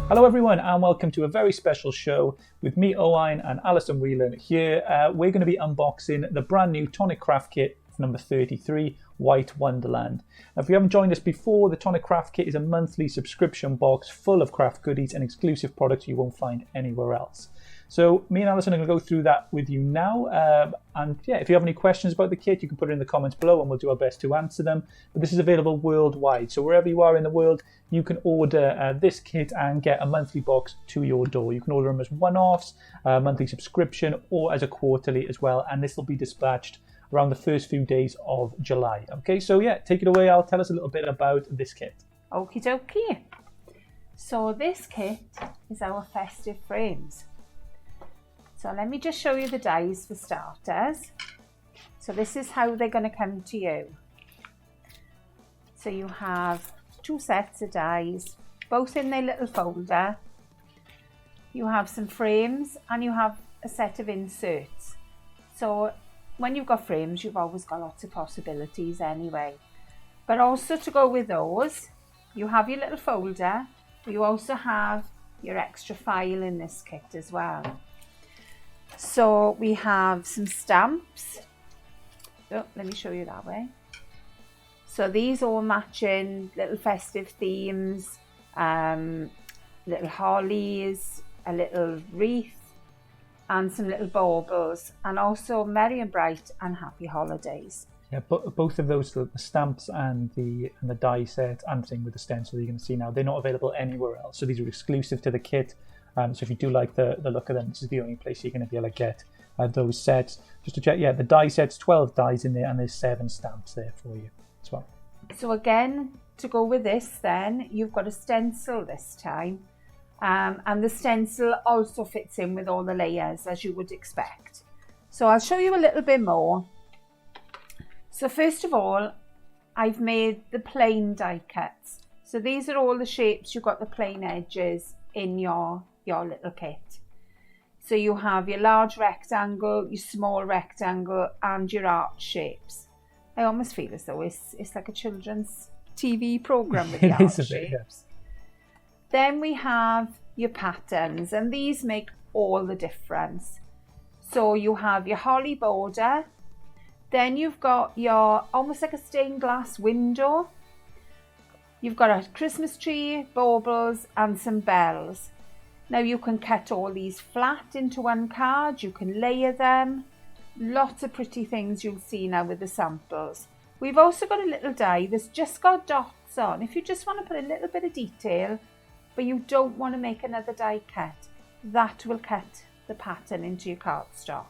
Hello everyone and welcome to a very special show with me, Owain, and Alison Whelan here. We're going to be unboxing the brand new Tonic Craft Kit number 33, White Wonderland. Now, if you haven't joined us before, the Tonic Craft Kit is a monthly subscription box full of craft goodies and exclusive products you won't find anywhere else. So me and Alison are going to go through that with you now. And yeah, if you have any questions about the kit, you can put it in the comments below and we'll do our best to answer them. But this is available worldwide. So wherever you are in the world, you can order this kit and get a monthly box to your door. You can order them as one-offs, monthly subscription, or as a quarterly as well. And this will be dispatched around the first few days of July. Okay, so yeah, take it away, Al. Tell us a little bit about this kit. Okie dokie. So this kit is our festive frames. So let me just show you the dies for starters. So this is how they're going to come to you. So you have two sets of dies, both in their little folder. You have some frames and you have a set of inserts. So when you've got frames, you've always got lots of possibilities anyway. But also to go with those, you have your little folder. You also have your extra file in this kit as well. So we have some stamps. Oh, let me show you that way. So these all matching little festive themes, little hollies, a little wreath, and some little baubles, and also merry and bright and happy holidays. Yeah, both of those, the stamps and the die set, and the thing with the stencil you're going to see now, they're not available anywhere else. So these are exclusive to the kit. So if you do like the look of them, this is the only place you're going to be able to get those sets. Just to check, yeah, the die set's 12 dies in there, and there's 7 stamps there for you as well. So again, to go with this then, you've got a stencil this time. And the stencil also fits in with all the layers, as you would expect. So I'll show you a little bit more. So first of all, I've made the plain die cuts. So these are all the shapes. You've got the plain edges in your little kit. So you have your large rectangle, your small rectangle, and your arch shapes. I almost feel as though it's like a children's TV program with the arch shapes. Yeah. Then we have your patterns, and these make all the difference. So you have your holly border, then you've got your almost like a stained glass window. You've got a Christmas tree, baubles, and some bells. Now you can cut all these flat into one card, you can layer them. Lots of pretty things you'll see now with the samples. We've also got a little die that's just got dots on. If you just want to put a little bit of detail, but you don't want to make another die cut, that will cut the pattern into your cardstock.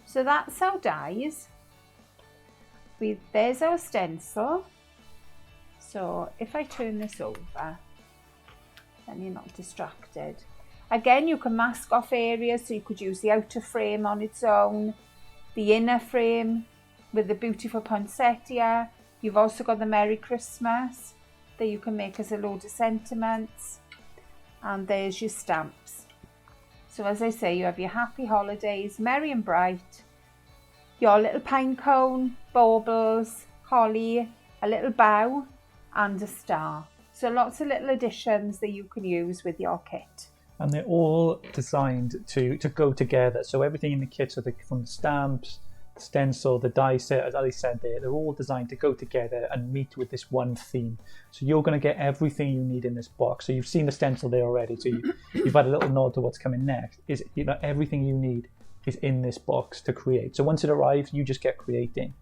So that's our dies. There's our stencil. So if I turn this over, then you're not distracted. Again, you can mask off areas, so you could use the outer frame on its own, the inner frame with the beautiful poinsettia. You've also got the Merry Christmas that you can make as a load of sentiments. And there's your stamps. So as I say, you have your happy holidays, merry and bright, your little pine cone, baubles, holly, a little bow, and a star. So lots of little additions that you can use with your kit. And they're all designed to go together. So everything in the kit, so from the stamps, the stencil, the die set, as Ali said there, they're all designed to go together and meet with this one theme. So you're going to get everything you need in this box. So you've seen the stencil there already. So you've had a little nod to what's coming next. Everything you need is in this box to create. So once it arrives, you just get creating.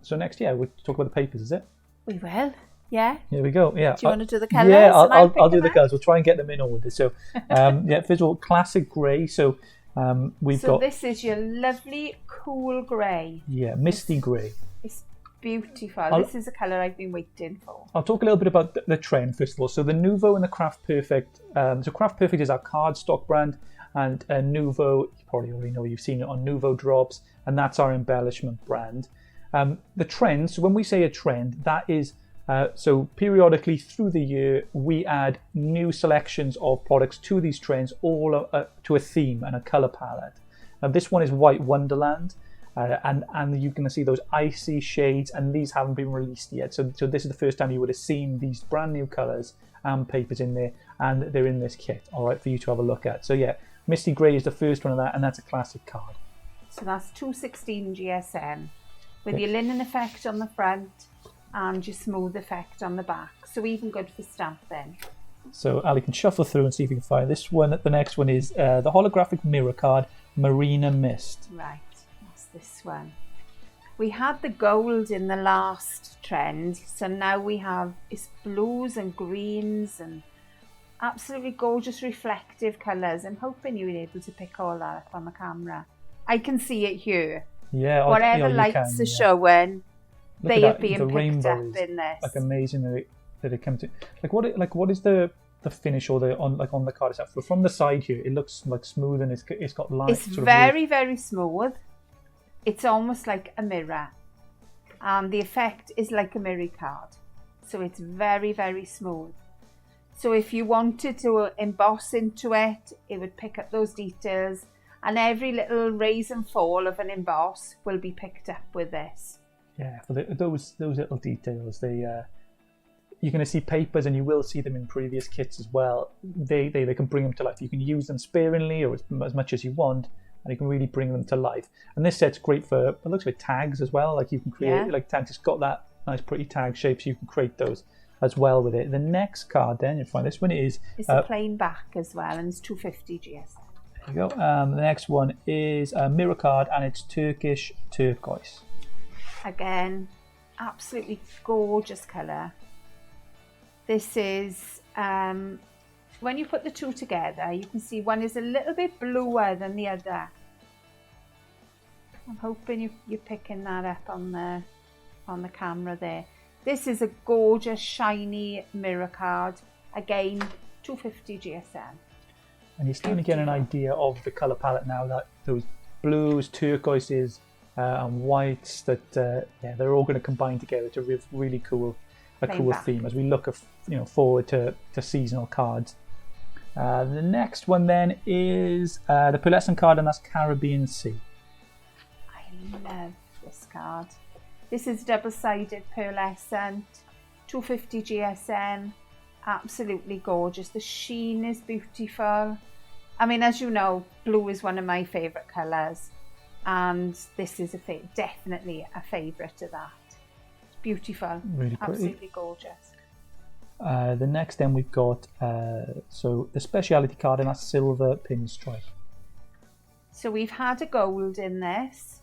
So next, yeah, we'll talk about the papers, is it? We will. Yeah. Here we go. Yeah. Do you want to do the colours? Yeah, I'll do the colours. We'll try and get them in order. So, yeah, first of all, classic grey. So we've got. So this is your lovely cool grey. Yeah, misty grey. It's beautiful. This is the colour I've been waiting for. I'll talk a little bit about the trend first of all. So the Nuvo and the Craft Perfect. So Craft Perfect is our cardstock brand, and Nuvo, you probably already know, you've seen it on Nuvo drops, and that's our embellishment brand. The trend. So when we say a trend, that is. So periodically through the year, we add new selections of products to these trends, all to a theme and a colour palette. Now this one is White Wonderland. and you're going to see those icy shades, and these haven't been released yet. So this is the first time you would have seen these brand new colours and papers in there, and they're in this kit, all right, for you to have a look at. So yeah, Misty Grey is the first one of that, and that's a classic card. So that's 216 GSM with your linen effect on the front and your smooth effect on the back. So even good for stamping. So Ali can shuffle through and see if you can find this one. The next one is the holographic mirror card, Marina Mist. Right, that's this one. We had the gold in the last trend, so now we have it's blues and greens and absolutely gorgeous reflective colours. I'm hoping you'll be able to pick all that up on the camera. I can see it here. Yeah, whatever lights are showing, they are being the picked up is, in this. like amazing that it came to. What is the finish or on the card itself? From the side here, it looks like smooth and it's got lines. It's very smooth. It's almost like a mirror, and the effect is like a mirror card. So it's very smooth. So if you wanted to emboss into it, it would pick up those details, and every little raise and fall of an emboss will be picked up with this. Yeah, for those little details, you're going to see papers, and you will see them in previous kits as well. They can bring them to life. You can use them sparingly or as much as you want, and you can really bring them to life. And this set's great for, it looks like tags as well. Like you can create like tags. It's got that nice pretty tag shape, so you can create those as well with it. The next card then, you'll find this one is... It's a plain back as well, and it's 250 GSM. There you go. The next one is a mirror card, and it's Turkish turquoise. Again, absolutely gorgeous colour. This is, when you put the two together, you can see one is a little bit bluer than the other. I'm hoping you're picking that up on the camera there. This is a gorgeous, shiny mirror card. Again, 250 GSM. And you're starting to get an idea of the colour palette now, that those blues, turquoises, and whites, that they're all going to combine together to give really cool theme as we look forward to seasonal cards. The next one then is the pearlescent card, and that's Caribbean Sea. I love this card. This is double-sided pearlescent, 250 GSM, absolutely gorgeous. The sheen is beautiful. I mean, as you know, blue is one of my favourite colours, and this is definitely a favourite of that. It's beautiful, really pretty. Absolutely gorgeous. The next then we've got so the speciality card, and that's silver pinstripe. So we've had a gold in this,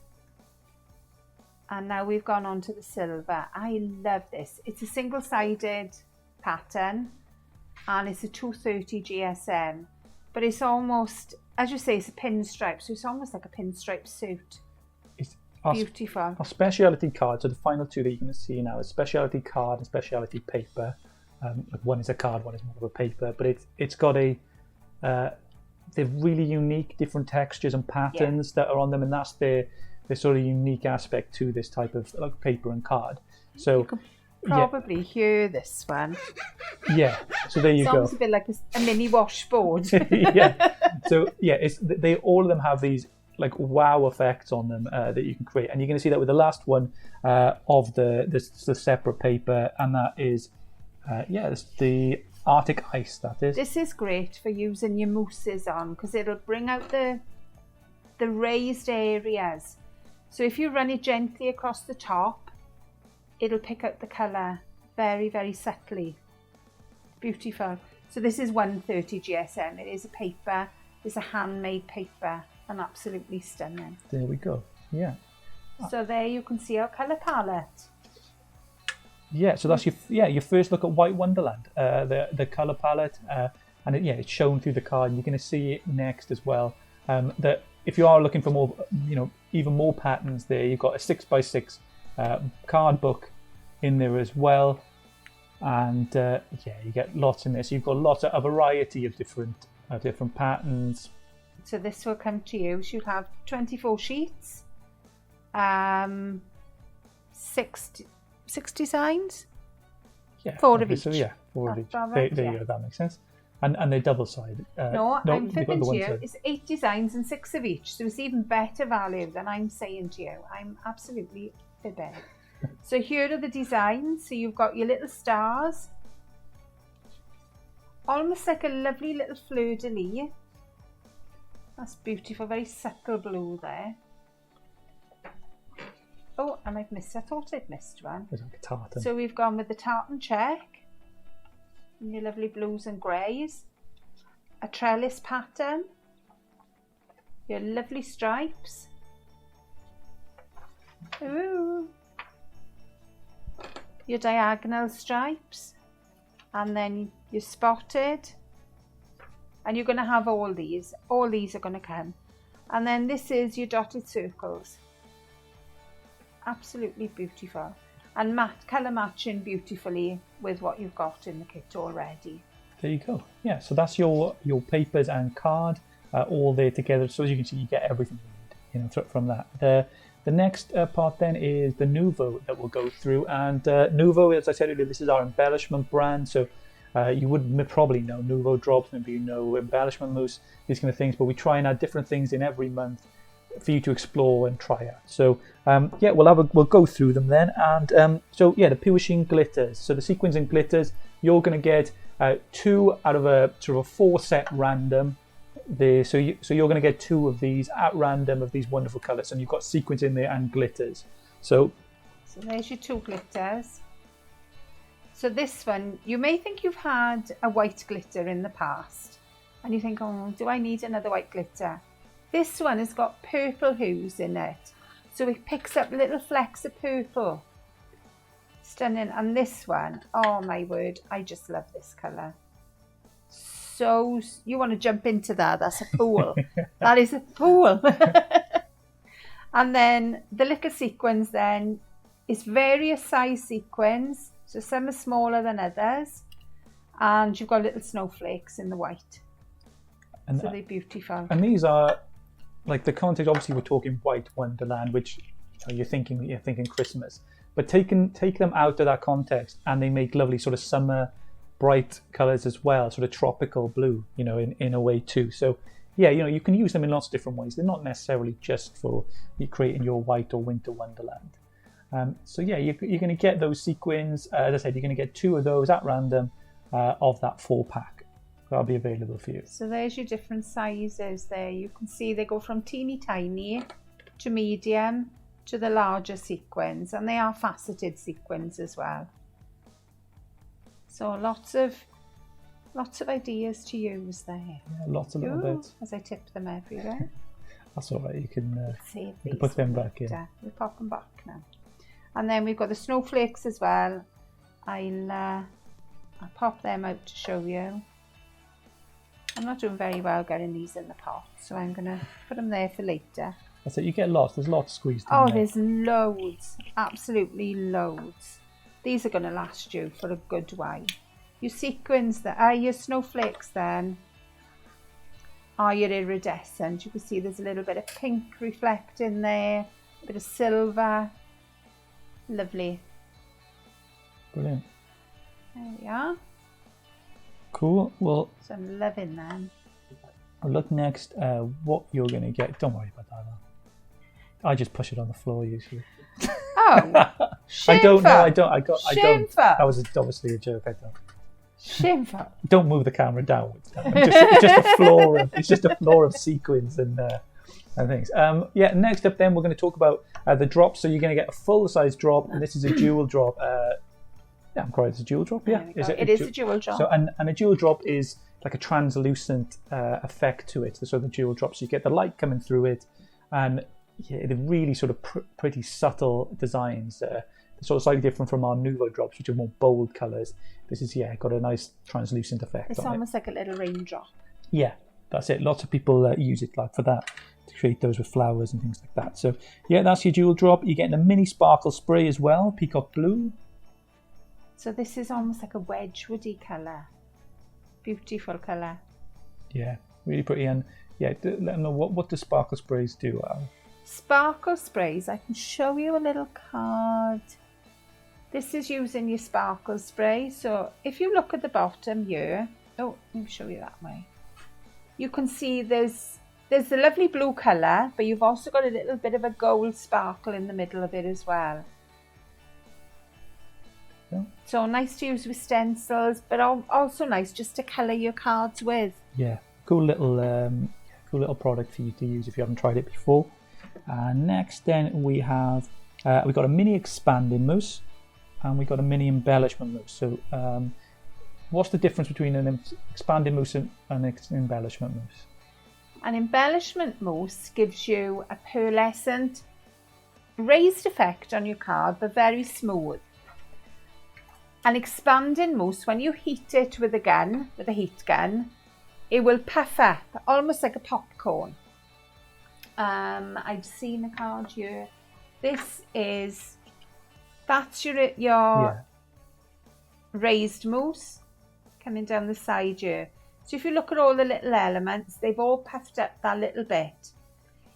and now we've gone on to the silver. I love this. It's a single-sided pattern, and it's a 230 GSM, but it's almost, as you say, it's a pinstripe, so it's almost like a pinstripe suit. It's beautiful. Our speciality card, so the final two that you're going to see now is speciality card and speciality paper. One is a card, one is more of a paper, but it's got they're really unique, different textures and patterns that are on them, and that's their sort of unique aspect to this type of paper and card. So you could probably hear this one. Yeah, so there you go. Sounds a bit like a mini washboard. Yeah. So yeah, they all of them have these like wow effects on them that you can create, and you're going to see that with the last one of the separate paper, and that is it's the Arctic Ice. That is. This is great for using your mousses on, because it'll bring out the raised areas. So if you run it gently across the top, it'll pick out the colour very, very subtly. Beautiful. So this is 130 GSM. It is a paper. It's a handmade paper, and absolutely stunning. There we go. Yeah. So there you can see our colour palette. Yeah. So that's your first look at White Wonderland. The colour palette, and it's shown through the card. And you're going to see it next as well. That if you are looking for more, even more patterns, there you've got a 6x6 card book in there as well, and you get lots in there. So you've got lots of a variety of different patterns. So this will come to you. So you'll have 24 sheets, 6 designs. Yeah, 4 of each. So 4 of each. There you go. That makes sense. And they're double-sided. No, I'm they've got fibbing the to one you. side. It's 8 designs and 6 of each, so it's even better value than I'm saying to you. I'm absolutely fibbing. So here are the designs. So you've got your little stars, almost like a lovely little fleur-de-lis. That's beautiful, very subtle blue there. Oh, and I've missed, I thought I'd missed one. There's like a tartan. So we've gone with the tartan check, and your lovely blues and greys, a trellis pattern, your lovely stripes, ooh, your diagonal stripes, and then your spotted, and you're going to have all these are going to come, and then this is your dotted circles. Absolutely beautiful, and colour matching beautifully with what you've got in the kit already. There you go. Yeah, so that's your papers and card all there together. So as you can see, you get everything you need, from that. The next part then is the Nuvo that we'll go through, and Nuvo, as I said earlier, this is our embellishment brand. So you would probably know Nuvo drops, maybe you know embellishment mousse, these kind of things, but we try and add different things in every month for you to explore and try out. So yeah, we'll go through them then. And so yeah, the pure sheen glitters. So the sequins and glitters, you're going to get 2 out of a sort of a 4 set random. So you're going to get 2 of these at random of these wonderful colours, and you've got sequins in there and glitters. So there's your 2 glitters. So this one, you may think you've had a white glitter in the past, and you think, oh, do I need another white glitter? This one has got purple hues in it, so it picks up little flecks of purple. Stunning. And this one, oh my word, I just love this colour. So you want to jump into that? That's a pool. That is a pool. And then the little sequins then is various size sequins. So some are smaller than others, and you've got little snowflakes in the white. And so they're beautiful. And these are like the context. Obviously, we're talking white Wonderland, which you're thinking Christmas. But take them out of that context, and they make lovely sort of summer bright colours as well, sort of tropical blue, in a way too. So yeah, you can use them in lots of different ways. They're not necessarily just for you creating your white or winter Wonderland. So yeah, you're going to get those sequins. As I said, you're going to get 2 of those at random of that 4-pack. That'll be available for you. So there's your different sizes there. You can see they go from teeny tiny to medium to the larger sequins, and they are faceted sequins as well. So lots of ideas to use there. Yeah, lots of little bits. As I tip them everywhere. That's all right. You can you put them back in. We'll pop them back now. And then we've got the snowflakes as well. I'll pop them out to show you. I'm not doing very well getting these in the pot, so I'm going to put them there for later. That's it. You get lots. There's lots squeezed in there. Oh, there's loads. Absolutely loads. These are going to last you for a good while. Your sequins, your snowflakes then are your iridescent. You can see there's a little bit of pink reflecting there, a bit of silver. Lovely. Brilliant. There we are. Cool. Well, so I'm loving them. I'll look next what you're going to get. Don't worry about that. I just push it on the floor usually. Oh, shameful. I don't. Shameful. That was obviously a joke. I don't. Shameful. Don't move the camera downwards. It's just a floor of sequins and things. Yeah. Next up, then we're going to talk about the drops. So you're going to get a full-size drop, and this is a dual drop. Yeah, I'm correct. It's a dual drop. Yeah, it is a dual drop. So and a dual drop is like a translucent effect to it. So the dual drop, so you get the light coming through it, and yeah, they're really sort of pretty subtle designs. Sort of slightly different from our Nuvo drops, which are more bold colours. This is got a nice translucent effect. It's almost like a little raindrop. Yeah, that's it. Lots of people use it like for that, to create those with flowers and things like that. So yeah, that's your dual drop. You're getting a mini sparkle spray as well, peacock blue. So this is almost like a Wedgwoody colour. Beautiful colour. Yeah, really pretty. And yeah, let them know what the sparkle sprays do. Sparkle sprays, I can show you a little card. This is using your sparkle spray. So if you look at the bottom here, Oh, let me show you that way. You can see there's the lovely blue colour, but you've also got a little bit of a gold sparkle in the middle of it as well. Yeah. So nice to use with stencils, but also nice just to colour your cards with. Yeah, cool little product for you to use if you haven't tried it before. Next then we have we've got a mini expanding mousse and we've got a mini embellishment mousse. So what's the difference between an expanding mousse and an embellishment mousse? An embellishment mousse gives you a pearlescent raised effect on your card, but very smooth. An expanding mousse, when you heat it with a heat gun, it will puff up, almost like a popcorn. I've seen a card here. That's your raised mousse coming down the side here. So if you look at all the little elements, they've all puffed up that little bit.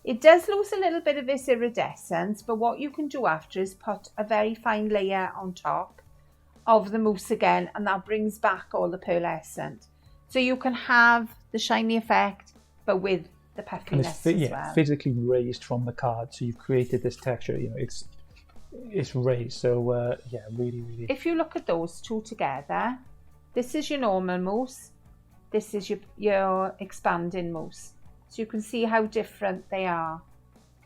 It does lose a little bit of its iridescence, but what you can do after is put a very fine layer on top of the mousse again, and that brings back all the pearlescent. So you can have the shiny effect, but with the puffiness as well. Physically raised from the card, so you've created this texture. You know, it's raised. So really. If you look at those two together, this is your normal mousse. This is your expanding mousse. So you can see how different they are.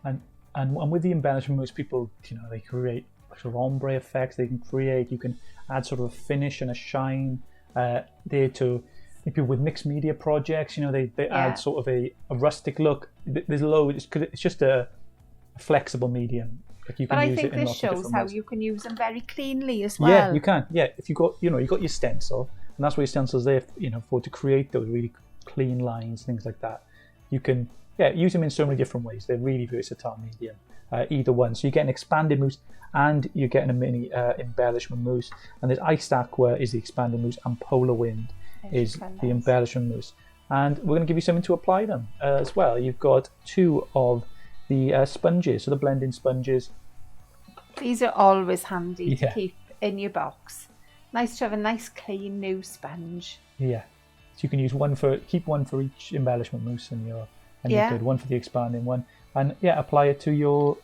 And with the embellishment mousse, people, they create sort of ombre effects. You can add sort of a finish and a shine there to people with mixed media projects. They add sort of a rustic look. There's loads. It's just a flexible medium. Like you can use it in lots of different ways. But I think this shows how you can use them very cleanly as well. Yeah, you can. Yeah, if you got your stencil, and that's what your stencil's there, for to create those really clean lines, things like that. You can use them in so many different ways. They're really versatile medium, either one. So you get an expanded mousse and you're getting a mini embellishment mousse. And there's Iced Aqua is the expanded mousse and Polar Wind is the embellishment mousse. And we're going to give you something to apply them as well. You've got two of the sponges, so the blending sponges. These are always handy to keep in your box. Nice to have a nice clean new sponge. Yeah. So you can use one for each embellishment mousse and you're good. One for the expanding one, and apply it to your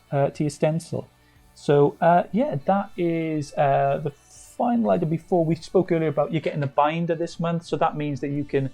stencil. So that is the final item. Before we spoke earlier about you getting the binder this month, so that means that you can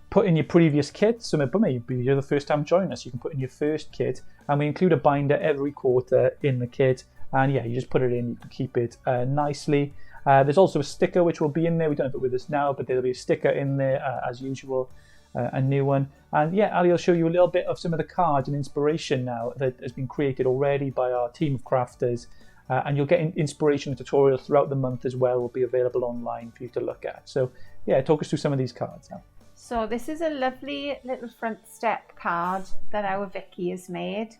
put in your previous kit. So maybe you're the first time joining us, you can put in your first kit, and we include a binder every quarter in the kit. And you just put it in. You can keep it nicely. There's also a sticker which will be in there. We don't have it with us now, but there'll be a sticker in there as usual, a new one. And Ali will show you a little bit of some of the cards and inspiration now that has been created already by our team of crafters. And you'll get inspiration and tutorials throughout the month as well. Will be available online for you to look at. So talk us through some of these cards now. So this is a lovely little front step card that our Vicky has made.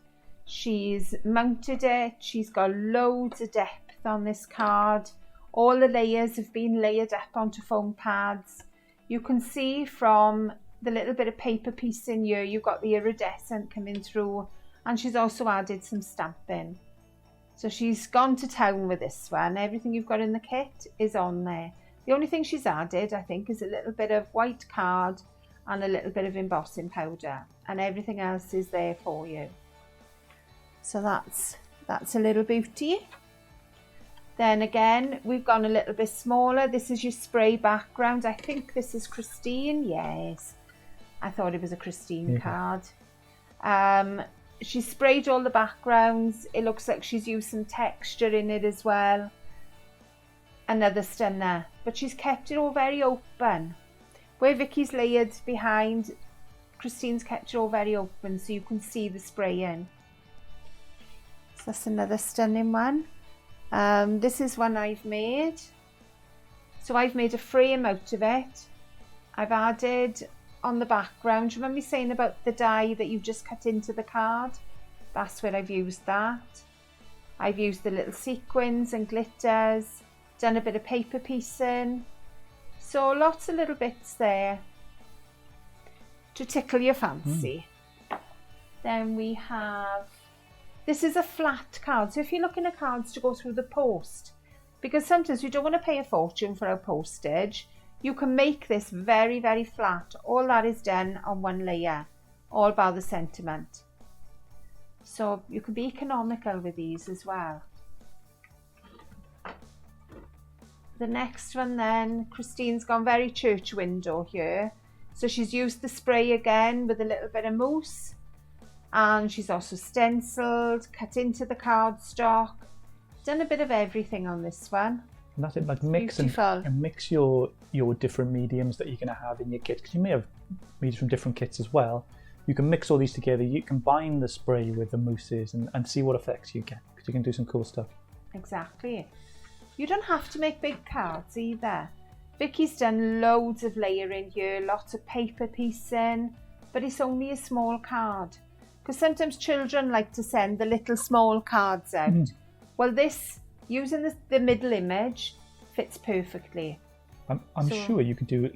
She's mounted it. She's got loads of depth on this card. All the layers have been layered up onto foam pads. You can see from the little bit of paper piece in here, you've got the iridescent coming through, and she's also added some stamping. So she's gone to town with this one. Everything you've got in the kit is on there. The only thing she's added, I think, is a little bit of white card and a little bit of embossing powder, and everything else is there for you. So that's a little beauty. Then again, we've gone a little bit smaller. This is your spray background. I think this is Christine. Yes, I thought it was a Christine card. She sprayed all the backgrounds. It looks like she's used some texture in it as well. Another stunner, but she's kept it all very open. Where Vicky's layered behind, Christine's kept it all very open so you can see the spraying. So that's another stunning one. This is one I've made. So I've made a frame out of it. I've added on the background, do you remember me saying about the die that you've just cut into the card? That's where I've used that. I've used the little sequins and glitters, done a bit of paper piecing. So lots of little bits there to tickle your fancy. Then we have, this is a flat card. So if you're looking at cards to go through the post, because sometimes we don't want to pay a fortune for our postage, You can make this very, very flat. All that is done on one layer, all by the sentiment. So you can be economical with these as well. The next one then, Christine's gone very church window here. So she's used the spray again with a little bit of mousse. And she's also stenciled, cut into the cardstock. Done a bit of everything on this one. And that's it, like mix and mix your different mediums that you're going to have in your kit, because you may have mediums from different kits as well. You can mix all these together. You combine the spray with the mousses and see what effects you get, because you can do some cool stuff. Exactly. You don't have to make big cards either. Vicky's done loads of layering here, lots of paper piecing, but it's only a small card. Because sometimes children like to send the little small cards out. Well, this, using the middle image, fits perfectly. I'm sure you could do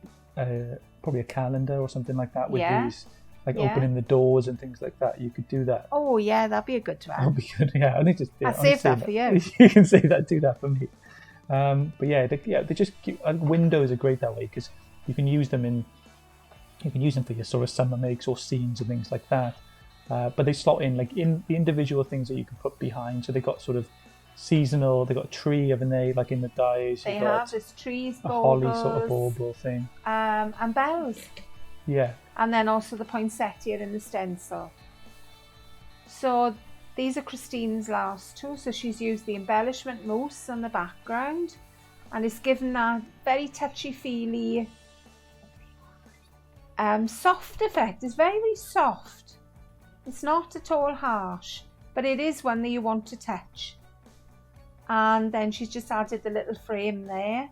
probably a calendar or something like that with these, like opening the doors and things like that. You could do that. Oh yeah, that'd be a good one. That'd be good. Yeah, I'll save that for you. You can save that. Do that for me. But yeah, they just windows are great that way, because you can use them for your sort of summer makes or scenes and things like that. But they slot in like in the individual things that you can put behind. So they got sort of seasonal. They got a tree, haven't they? Like in the dies. They have this trees, a holly sort of bauble thing. And bells. Yeah. And then also the poinsettia in the stencil. So these are Christine's last two. So she's used the embellishment mousse on the background, and it's given that very touchy-feely soft effect. It's very, very soft. It's not at all harsh, but it is one that you want to touch. And then she's just added the little frame there,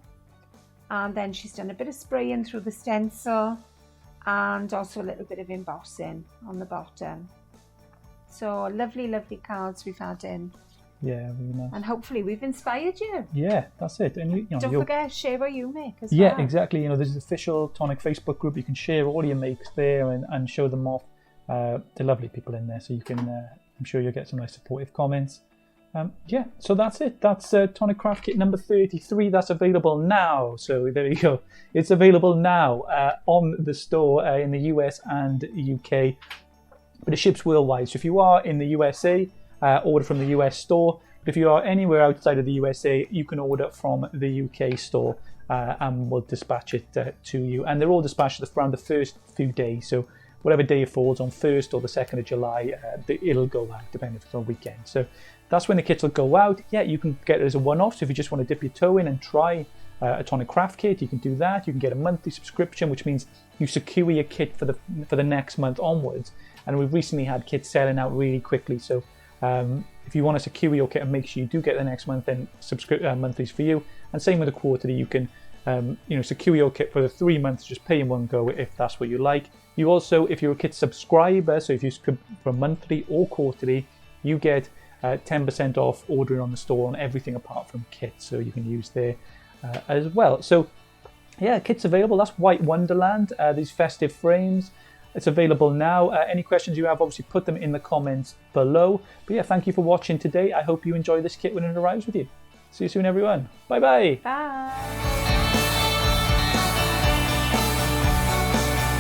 and then she's done a bit of spraying through the stencil and also a little bit of embossing on the bottom. So lovely, lovely cards we've had in. Yeah, really nice. And hopefully we've inspired you. Yeah, that's it. And you know, don't forget, share what you make as well. Yeah, exactly. You know, there's an official Tonic Facebook group. You can share all your makes there and show them off. They're lovely people in there, so you can. I'm sure you'll get some nice supportive comments. Yeah, so that's it. That's Tonic Craft Kit number 33. That's available now. So there you go. It's available now on the store in the US and UK. But it ships worldwide. So if you are in the USA, order from the US store. But if you are anywhere outside of the USA, you can order from the UK store and we'll dispatch it to you. And they're all dispatched around the first few days. So whatever day it falls on, 1st or the 2nd of July, it'll go out, depending if it's on a weekend. So that's when the kits will go out. Yeah, you can get it as a one-off. So if you just want to dip your toe in and try a Tonic Craft Kit, you can do that. You can get a monthly subscription, which means you secure your kit for the next month onwards. And we've recently had kits selling out really quickly. So if you want to secure your kit and make sure you do get the next month, then monthly's for you. And same with the quarterly, you can secure your kit for the 3 months, just pay in one go if that's what you like. You also, if you're a kit subscriber, so if you subscribe for monthly or quarterly, you get 10% off ordering on the store on everything apart from kits, so you can use there as well. So yeah, kits available. That's White Wonderland, these festive frames. It's available now. Any questions you have, obviously put them in the comments below. But yeah, thank you for watching today. I hope you enjoy this kit when it arrives with you. See you soon, everyone. Bye-bye. Bye.